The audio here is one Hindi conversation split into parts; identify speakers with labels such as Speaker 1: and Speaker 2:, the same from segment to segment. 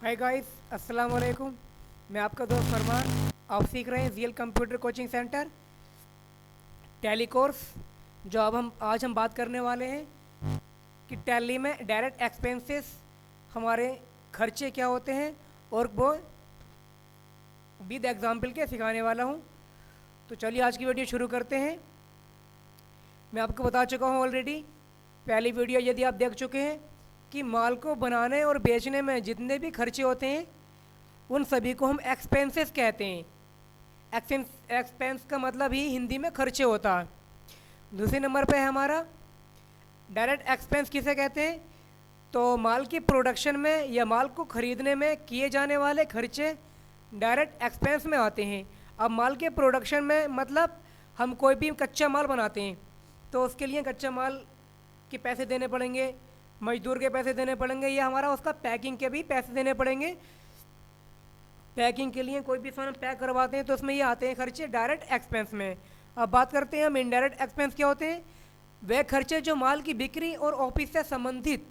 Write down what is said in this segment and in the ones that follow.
Speaker 1: हाय गाइस, अस्सलाम वालेकुम। मैं आपका दोस्त फरमान। आप सीख रहे हैं real computer coaching centre tally course. जो आज हम बात करने वाले हैं कि टैली में डायरेक्ट एक्सपेंसेस हमारे खर्चे क्या होते हैं और वो विद एग्जाम्पल के सिखाने वाला हूँ। तो चलिए आज की वीडियो शुरू करते हैं। मैं आपको बता चुका हूँ ऑलरेडी, पहली वीडियो यदि आप देख चुके हैं, कि माल को बनाने और बेचने में जितने भी खर्चे होते हैं उन सभी को हम एक्सपेंसेस कहते हैं। एक्सपेंस का मतलब ही हिंदी में खर्चे होता है। दूसरे नंबर पे है हमारा डायरेक्ट एक्सपेंस। किसे कहते हैं? तो माल की प्रोडक्शन में या माल को ख़रीदने में किए जाने वाले खर्चे डायरेक्ट एक्सपेंस में आते हैं। अब माल के प्रोडक्शन में मतलब हम कोई भी कच्चा माल बनाते हैं तो उसके लिए कच्चा माल के पैसे देने पड़ेंगे, मजदूर के पैसे देने पड़ेंगे, या हमारा उसका पैकिंग के भी पैसे देने पड़ेंगे। पैकिंग के लिए कोई भी सामान पैक करवाते हैं तो उसमें ये आते हैं खर्चे डायरेक्ट एक्सपेंस में। अब बात करते हैं हम इनडायरेक्ट एक्सपेंस क्या होते हैं। वे खर्चे जो माल की बिक्री और ऑफिस से संबंधित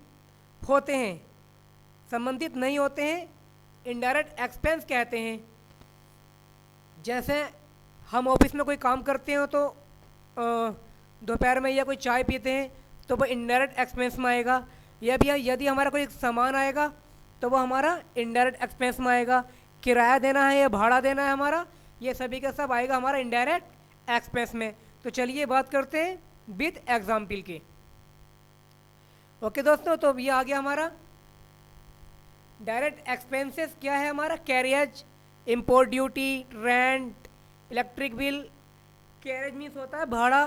Speaker 1: होते हैं, संबंधित नहीं होते हैं, इनडायरेक्ट एक्सपेंस कहते हैं। जैसे हम ऑफिस में कोई काम करते हो तो दोपहर में या कोई चाय पीते हैं तो वो इनडायरेक्ट एक्सपेंस में आएगा। या भी यदि हमारा कोई सामान आएगा तो वो हमारा इनडायरेक्ट एक्सपेंस में आएगा। किराया देना है या भाड़ा देना है हमारा, ये सभी का सब आएगा हमारा इनडायरेक्ट एक्सपेंस में। तो चलिए बात करते हैं विद एग्जाम्पल की। ओके दोस्तों, तो ये आ गया हमारा डायरेक्ट एक्सपेंसेस। क्या है हमारा? Carriage, import duty, rent, electric bill. Carriage means होता है भाड़ा,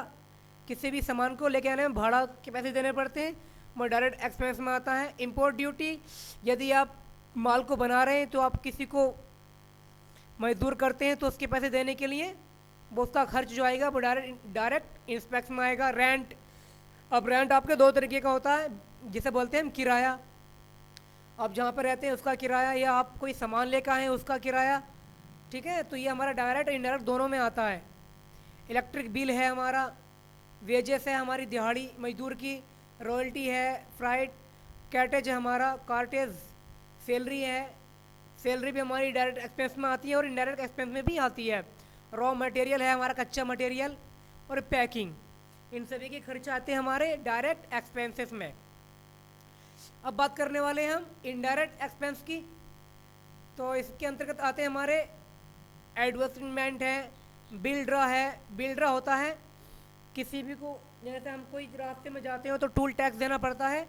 Speaker 1: किसी भी सामान को लेके आने में भाड़ा के पैसे देने पड़ते हैं, वो डायरेक्ट एक्सपेंस में आता है। इम्पोर्ट ड्यूटी, यदि आप माल को बना रहे हैं तो आप किसी को मजदूर करते हैं तो उसके पैसे देने के लिए वो उसका खर्च जो आएगा वो डायरेक्ट इंस्पेक्शन में आएगा। रेंट, अब रेंट आपके दो तरीके का होता है, जिसे बोलते हैं हम किराया। आप जहाँ पर रहते हैं उसका किराया, या आप कोई सामान लेकर आए उसका किराया, ठीक है। तो ये हमारा डायरेक्ट और इनडायरेक्ट दोनों में आता है। इलेक्ट्रिक बिल है हमारा, वेजेस है हमारी दिहाड़ी मजदूर की, रॉयल्टी है, फ्राइट, कैटेज है हमारा, कार्टेज, सैलरी है, सैलरी भी हमारी डायरेक्ट एक्सपेंस में आती है और इनडायरेक्ट एक्सपेंस में भी आती है। रॉ मटेरियल है हमारा, कच्चा मटेरियल, और पैकिंग, इन सभी के खर्चे आते हैं हमारे डायरेक्ट एक्सपेंसेस में। अब बात करने वाले हैं हम इनडायरेक्ट एक्सपेंस की। तो इसके अंतर्गत आते हैं हमारे एडवर्टाइजमेंट है, बिल ड्रा है। बिल ड्रा होता है किसी भी को, जैसे हम कोई रास्ते में जाते हो तो टूल टैक्स देना पड़ता है,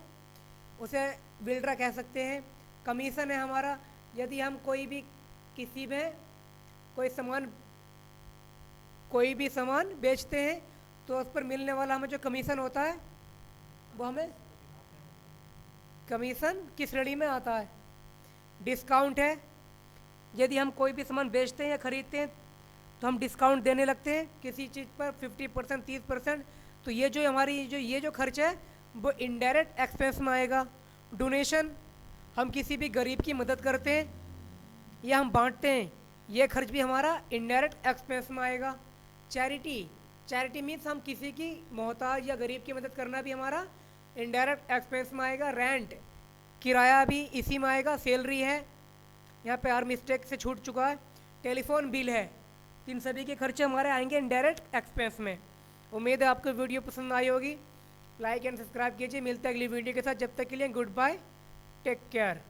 Speaker 1: उसे बिल ड्रा कह सकते हैं। कमीशन है हमारा, यदि हम कोई भी किसी में कोई भी सामान बेचते हैं तो उस पर मिलने वाला हमें जो कमीशन होता है वो हमें कमीशन की श्रेणी में आता है। डिस्काउंट है, यदि हम कोई भी सामान बेचते हैं या ख़रीदते हैं तो हम डिस्काउंट देने लगते हैं किसी चीज़ पर 50%, 30%। तो ये जो हमारी ये जो खर्च है वो इनडायरेक्ट एक्सपेंस में आएगा। डोनेशन, हम किसी भी गरीब की मदद करते हैं या हम बांटते हैं, ये खर्च भी हमारा इनडायरेक्ट एक्सपेंस में आएगा। चैरिटी, चैरिटी मीन्स हम किसी की मोहताज या गरीब की मदद करना भी हमारा इनडायरेक्ट एक्सपेंस में आएगा। रेंट, किराया भी इसी में आएगा। सैलरी है, यहाँ पे आर मिस्टेक से छूट चुका है। टेलीफोन बिल है, इन सभी के खर्चे हमारे आएंगे इनडायरेक्ट एक्सपेंस में। उम्मीद है आपको वीडियो पसंद आई होगी। लाइक एंड सब्सक्राइब कीजिए। मिलते हैं अगली वीडियो के साथ, जब तक के लिए गुड बाय, टेक केयर।